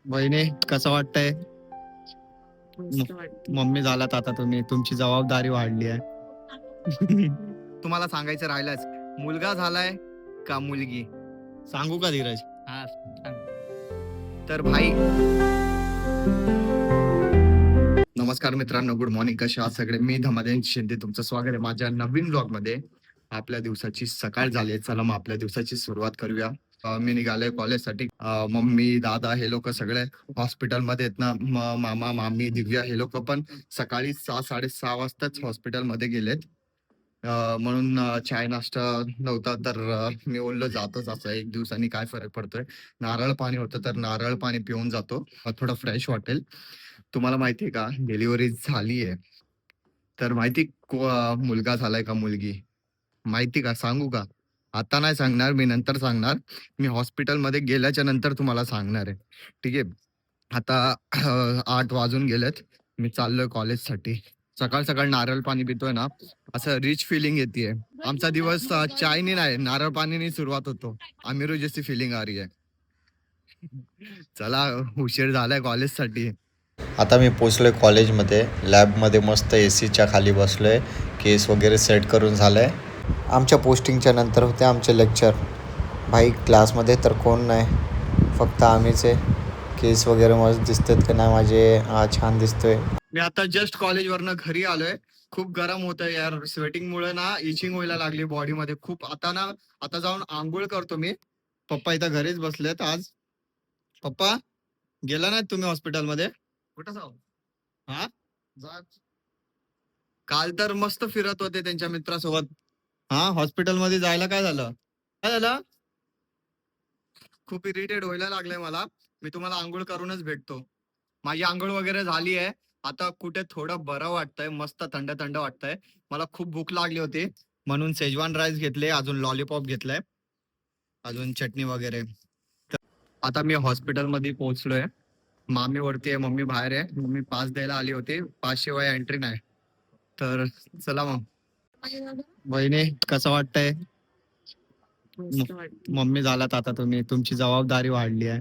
वहिनी कसं वाटतंय? मम्मी झालात आता तुम्ही, तुमची जबाबदारी वाढली आहे. तुम्हाला सांगायचं राहिलंच, मुलगा झालाय का मुलगी? सांगू का धीरज? हा सांग. तर भाई नमस्कार मित्रांनो, गुड मॉर्निंग. कसे आहात सगळे? मी धमादेन शिंदे, तुमचं स्वागत आहे माझ्या नवीन ब्लॉग मध्ये. आपल्या दिवसाची सकाळ झाली आहे, चला मग आपल्या दिवसाची सुरुवात करूया. मी निघालोय कॉलेजसाठी. मम्मी दादा हे लोक सगळे हॉस्पिटलमध्ये आहेत ना. मामा मामी दिव्या हे लोक पण सकाळी 6-6:30 वाजताच हॉस्पिटलमध्ये गेलेत. म्हणून चाय नाश्ता नव्हता तर मी बोललो जातोच, असं एक दिवसांनी काय फरक पडतोय. नारळ पाणी होतं तर नारळ पाणी पिऊन जातो, थोडं फ्रेश वाटेल. तुम्हाला माहितीये का, डिलिव्हरी झालीये तर माहिती मुलगा झालाय का मुलगी? माहिती का? सांगू का? आता नाही सांगणार, मी नंतर सांगणार. मी हॉस्पिटलमध्ये गेल्याच्या नंतर तुम्हाला सांगणार आहे. ठीक आहे. आता 8 वाजून गेलेत. मी चाललोय कॉलेजसाठी. सकाळ सकाळ नारळ पाणी पितोय ना, असं रिच फिलिंग येतेय. आमचा दिवस चायनी नाही, नारळ पाणीने सुरुवात होतो. अमीरो जैसी फिलिंग आ रही है. चला, उशीर झालाय कॉलेजसाठी. आता मी पोचलो आहे कॉलेजमध्ये. लॅबमध्ये मस्त ACच्या खाली बसलो आहे. केस वगैरे सेट करून झालं आहे. आमच्या पोस्टिंगच्या नंतर होते आमचे लेक्चर. भाई क्लासमध्ये तर कोण नाही, फक्त आम्हीच आहे. केस वगैरे मस्त दिसतात का नाही माझे? छान दिसतोय. मी आता जस्ट कॉलेजवरनं घरी आलोय. खूप गरम होतंय यार, स्वेटिंग मुळे ना इचिंग व्हायला लागली बॉडीमध्ये खूप. आता जाऊन आंघोळ करतो मी. पप्पा इथं घरीच बसलेत आज. पप्पा गेला नाही तुम्ही हॉस्पिटलमध्ये? कुठं जाऊ? हा, काल तर मस्त फिरत होते त्यांच्या मित्रासोबत. हा, हॉस्पिटलमध्ये जायला काय झालं? काय झालं? खूप इरिटेट व्हायला लागलंय मला. मी तुम्हाला आंघोळ करूनच भेटतो. माझी आंघोळ वगैरे झाली आहे. आता कुठे थोडं बरं वाटतंय, मस्त थंड थंड वाटतंय. मला खूप भूक लागली होती म्हणून शेजवान राईस घेतले, अजून लॉलीपॉप घेतलाय, अजून चटणी वगैरे. आता मी हॉस्पिटलमध्ये पोहोचलोय. मामी वरती आहे, मम्मी बाहेर आहे. मम्मी पास द्यायला आली होती, पास शिवाय एंट्री नाही. तर चला मग. वहिनी कसं वाटतंय? मम्मी झालात आता तुम्ही, तुमची जबाबदारी वाढली आहे.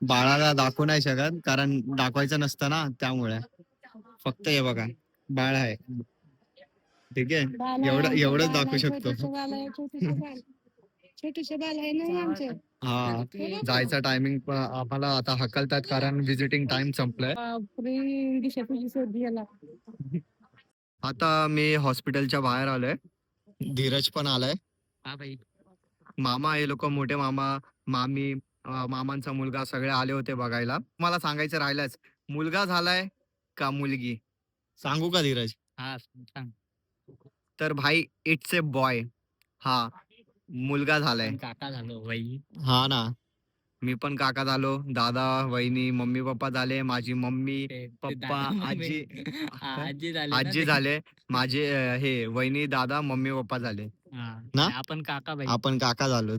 बाळाला दाखवू नाही शकत, कारण दाखवायचं नसतं ना, त्यामुळे. फक्त हे बघा, बाळ आहे. ठीक आहे, एवढंच दाखवू शकतो. छोटेसे बाल आहे ना आमचे. हा, जायचा टायमिंग आम्हाला आता हकलतात कारण विजिटिंग टाइम संपलाय. आता मी हॉस्पिटलच्या बाहेर आलोय. धीरज पण आलाय. हा भाई. मामा हे लोक, मोठे मामा मामी, मामांचा मुलगा सगळे आले होते बघायला. मला सांगायचं राहिलंच, मुलगा झालाय का मुलगी? सांगू का धीरज? हा सांग. तर भाई, इट्स ए बॉय. हा, मुलगा झालाय. काका झालो भाई. हा ना, मी पण काका झालो. दादा वहिनी मम्मी पप्पा झाले. माझी मम्मी पप्पा आजी आजी झाले. आजी झाले. माझे हे वहिनी दादा मम्मी पप्पा झाले ना. आपण काका भाई. आपण काका झालो.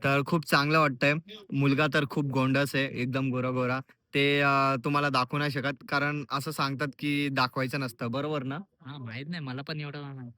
तर खूप चांगलं वाटतंय. मुलगा तर खूप गोंडस आहे, एकदम गोरा गोरा. ते तुम्हाला दाखवू नाही शकत, कारण असं सांगतात की दाखवायचं नसतं, बरोबर ना? हा, माहित नाही मला पण एवढं.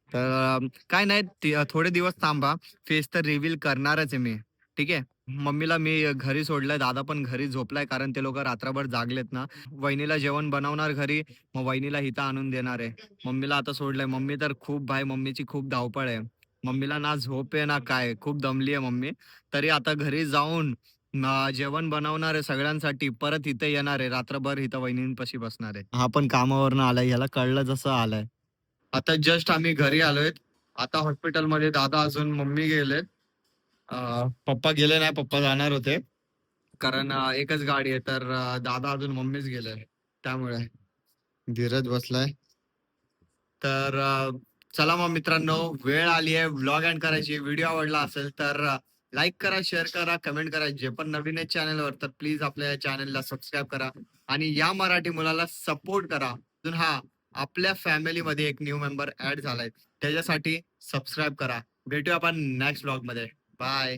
तर काय नाही, थोडे दिवस थांबा, फेस तर रिव्हील करणारच आहे मी. ठीक आहे. मम्मीला मी घरी सोडलंय, दादा पण घरी झोपलाय, कारण ते लोक रात्रभर जागलेत ना. वहिनीला जेवण बनवणार घरी, मग वहिनीला इथं आणून देणार आहे. मम्मीला आता सोडलंय. मम्मी तर खूप, भाई मम्मीची खूप धावपळ आहे. मम्मीला ना झोप आहे ना काय, खूप दमली आहे मम्मी. तरी आता घरी जाऊन जेवण बनवणार आहे सगळ्यांसाठी, परत इथे येणार आहे, रात्रभर इथं वहिनींपाशी बसणार आहे. हा पण कामावरनं आलाय, याला कळलं जसं आलाय. आता जस्ट आम्ही घरी आलोय. आता हॉस्पिटलमध्ये दादा अजून मम्मी गेलेत. पप्पा गेले नाही, पप्पा जाणार होते, कारण एकच गाडी आहे. तर दादा अजून मम्मीच गेले, त्यामुळे धीरज बसलाय. तर चला मग मित्रांनो, वेळ आली आहे व्लॉग एंड करायची. व्हिडिओ आवडला असेल तर लाईक करा, शेअर करा, कमेंट करा. जे पण नवीन आहे चॅनलवर तर प्लीज आपल्या चॅनलला सबस्क्राईब करा आणि या मराठी मुलाला सपोर्ट करा. अजून हा, आपल्या फॅमिलीमध्ये एक न्यू मेंबर ऍड झालाय, त्याच्यासाठी सबस्क्राईब करा. भेटूया आपण नेक्स्ट व्लॉग मध्ये. बाय.